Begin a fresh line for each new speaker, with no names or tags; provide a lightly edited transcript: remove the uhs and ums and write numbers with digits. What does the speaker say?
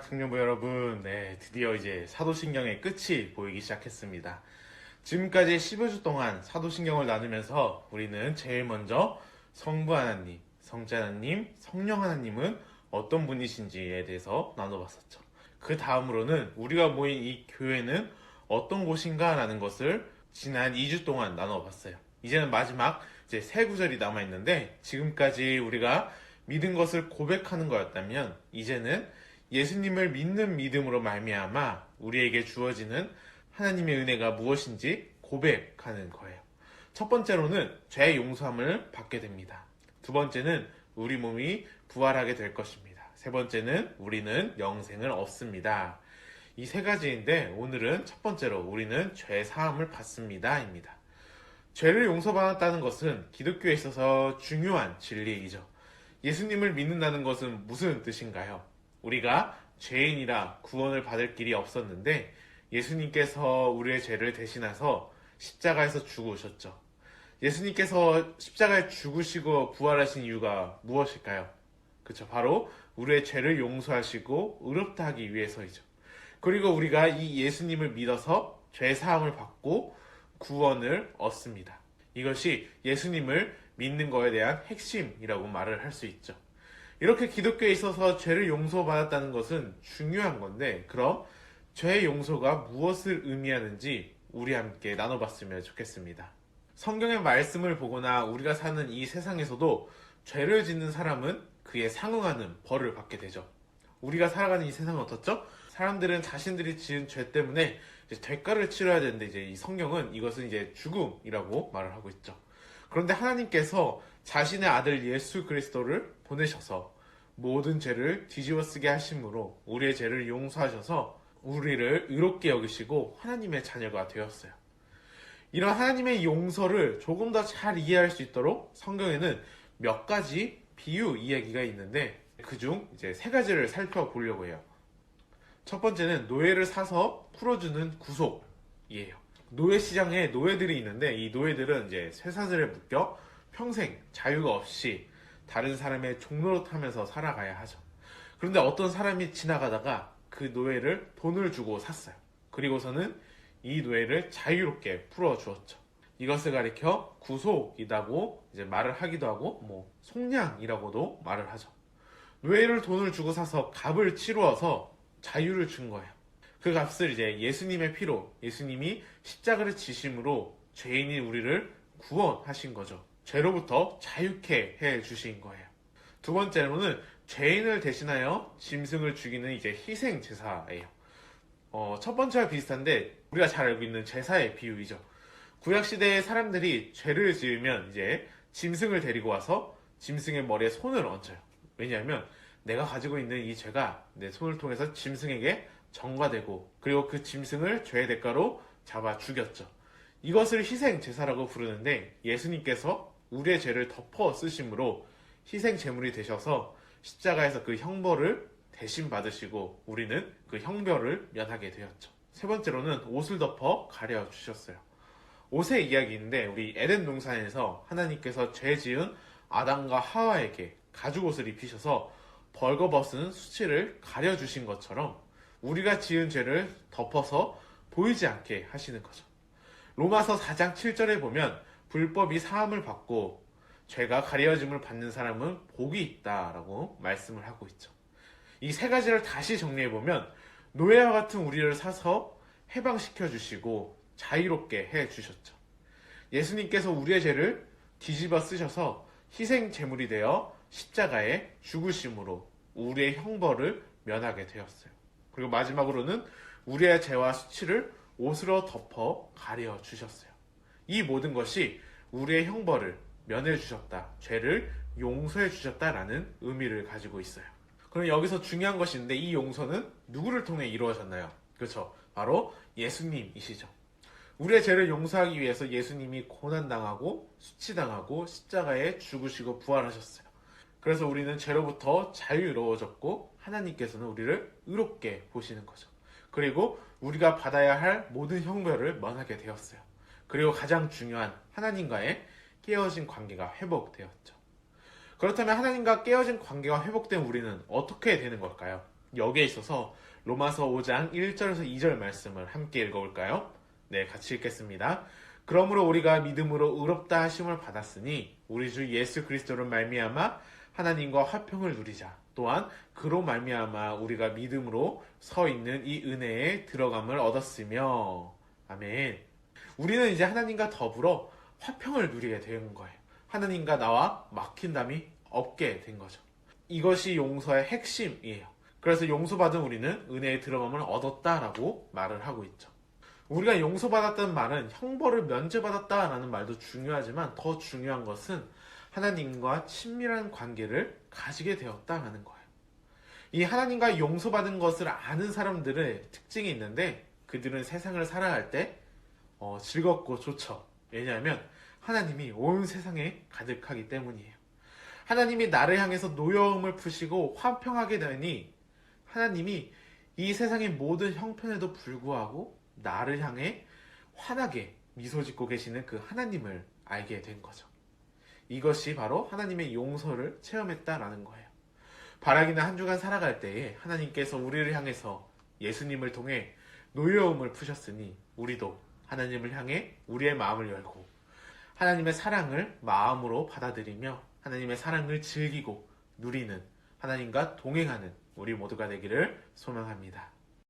청년부 여러분, 드디어 이제 사도신경의 끝이 보이기 시작했습니다. 지금까지 15주 동안 사도신경을 나누면서 우리는 제일 먼저 성부 하나님, 성자 하나님, 성령 하나님은 어떤 분이신지에 대해서 나눠봤었죠. 그 다음으로는 우리가 모인 이 교회는 어떤 곳인가 라는 것을 지난 2주 동안 나눠봤어요. 이제는 마지막 이제 세 구절이 남아있는데, 지금까지 우리가 믿은 것을 고백하는 거였다면 이제는 예수님을 믿는 믿음으로 말미암아 우리에게 주어지는 하나님의 은혜가 무엇인지 고백하는 거예요. 첫 번째로는 죄 용서함을 받게 됩니다. 두 번째는 우리 몸이 부활하게 될 것입니다. 세 번째는 우리는 영생을 얻습니다. 이 세 가지인데, 오늘은 첫 번째로 우리는 죄 사함을 받습니다 입니다. 죄를 용서받았다는 것은 기독교에 있어서 중요한 진리이죠. 예수님을 믿는다는 것은 무슨 뜻인가요? 우리가 죄인이라 구원을 받을 길이 없었는데 예수님께서 우리의 죄를 대신하서 십자가에서 죽으셨죠. 예수님께서 십자가에 죽으시고 부활하신 이유가 무엇일까요? 그쵸, 바로 우리의 죄를 용서하시고 의롭다 하기 위해서이죠. 그리고 우리가 이 예수님을 믿어서 죄 사함을 받고 구원을 얻습니다. 이것이 예수님을 믿는 것에 대한 핵심이라고 말을 할 수 있죠. 이렇게 기독교에 있어서 죄를 용서받았다는 것은 중요한 건데, 그럼 죄 용서가 무엇을 의미하는지 우리 함께 나눠봤으면 좋겠습니다. 성경의 말씀을 보거나 우리가 사는 이 세상에서도 죄를 짓는 사람은 그에 상응하는 벌을 받게 되죠. 우리가 살아가는 이 세상은 어떻죠? 사람들은 자신들이 지은 죄 때문에 이제 대가를 치러야 되는데, 이제 이 성경은 이것은 이제 죽음이라고 말을 하고 있죠. 그런데 하나님께서 자신의 아들 예수 그리스도를 보내셔서 모든 죄를 뒤집어 쓰게 하심으로 우리의 죄를 용서하셔서 우리를 의롭게 여기시고 하나님의 자녀가 되었어요. 이런 하나님의 용서를 조금 더 잘 이해할 수 있도록 성경에는 몇 가지 비유 이야기가 있는데, 그중 이제 세 가지를 살펴보려고 해요. 첫 번째는 노예를 사서 풀어주는 구속이에요. 노예 시장에 노예들이 있는데, 이 노예들은 이제 쇠사슬에 묶여 평생 자유가 없이 다른 사람의 종노릇하면서 살아가야 하죠. 그런데 어떤 사람이 지나가다가 그 노예를 돈을 주고 샀어요. 그리고서는 이 노예를 자유롭게 풀어주었죠. 이것을 가리켜 구속이라고 이제 말을 하기도 하고, 속량이라고도 말을 하죠. 노예를 돈을 주고 사서 값을 치루어서 자유를 준 거예요. 그 값을 이제 예수님의 피로, 예수님이 십자가를 지심으로 죄인인 우리를 구원하신 거죠. 죄로부터 자유케 해 주신 거예요. 두 번째로는 죄인을 대신하여 짐승을 죽이는 이제 희생 제사예요. 첫 번째와 비슷한데 우리가 잘 알고 있는 제사의 비유이죠. 구약 시대의 사람들이 죄를 지으면 이제 짐승을 데리고 와서 짐승의 머리에 손을 얹어요. 왜냐하면 내가 가지고 있는 이 죄가 내 손을 통해서 짐승에게 전가되고, 그리고 그 짐승을 죄의 대가로 잡아 죽였죠. 이것을 희생 제사라고 부르는데, 예수님께서 우리의 죄를 덮어 쓰심으로 희생 제물이 되셔서 십자가에서 그 형벌을 대신 받으시고 우리는 그 형벌을 면하게 되었죠. 세 번째로는 옷을 덮어 가려 주셨어요. 옷의 이야기인데, 우리 에덴 동산에서 하나님께서 죄 지은 아담과 하와에게 가죽옷을 입히셔서 벌거벗은 수치를 가려주신 것처럼 우리가 지은 죄를 덮어서 보이지 않게 하시는 거죠. 로마서 4장 7절에 보면 불법이 사함을 받고 죄가 가려짐을 받는 사람은 복이 있다라고 말씀을 하고 있죠. 이 세 가지를 다시 정리해보면, 노예와 같은 우리를 사서 해방시켜 주시고 자유롭게 해 주셨죠. 예수님께서 우리의 죄를 뒤집어 쓰셔서 희생 제물이 되어 십자가에 죽으심으로 우리의 형벌을 면하게 되었어요. 그리고 마지막으로는 우리의 죄와 수치를 옷으로 덮어 가려 주셨어요. 이 모든 것이 우리의 형벌을 면해 주셨다, 죄를 용서해 주셨다라는 의미를 가지고 있어요. 그럼 여기서 중요한 것이 있는데, 이 용서는 누구를 통해 이루어졌나요? 그렇죠, 바로 예수님이시죠. 우리의 죄를 용서하기 위해서 예수님이 고난당하고 수치당하고 십자가에 죽으시고 부활하셨어요. 그래서 우리는 죄로부터 자유로워졌고 하나님께서는 우리를 의롭게 보시는 거죠. 그리고 우리가 받아야 할 모든 형벌을 면하게 되었어요. 그리고 가장 중요한 하나님과의 깨어진 관계가 회복되었죠. 그렇다면 하나님과 깨어진 관계가 회복된 우리는 어떻게 되는 걸까요? 여기에 있어서 로마서 5장 1절에서 2절 말씀을 함께 읽어볼까요? 네, 같이 읽겠습니다. 그러므로 우리가 믿음으로 의롭다 하심을 받았으니 우리 주 예수 그리스도로 말미암아 하나님과 화평을 누리자. 또한 그로 말미암아 우리가 믿음으로 서 있는 이 은혜에 들어감을 얻었으며. 아멘. 우리는 이제 하나님과 더불어 화평을 누리게 된 거예요. 하나님과 나와 막힌담이 없게 된 거죠. 이것이 용서의 핵심이에요. 그래서 용서받은 우리는 은혜에 들어감을 얻었다라고 말을 하고 있죠. 우리가 용서받았다는 말은 형벌을 면제받았다라는 말도 중요하지만 더 중요한 것은 하나님과 친밀한 관계를 가지게 되었다라는 거예요. 이 하나님과 용서받은 것을 아는 사람들의 특징이 있는데 그들은 세상을 살아갈 때 즐겁고 좋죠. 왜냐하면 하나님이 온 세상에 가득하기 때문이에요. 하나님이 나를 향해서 노여움을 푸시고 화평하게 되니 하나님이 이 세상의 모든 형편에도 불구하고 나를 향해 환하게 미소 짓고 계시는 그 하나님을 알게 된 거죠. 이것이 바로 하나님의 용서를 체험했다라는 거예요. 바라기는 한 주간 살아갈 때에 하나님께서 우리를 향해서 예수님을 통해 노여움을 푸셨으니 우리도 하나님을 향해 우리의 마음을 열고 하나님의 사랑을 마음으로 받아들이며 하나님의 사랑을 즐기고 누리는 하나님과 동행하는 우리 모두가 되기를 소망합니다.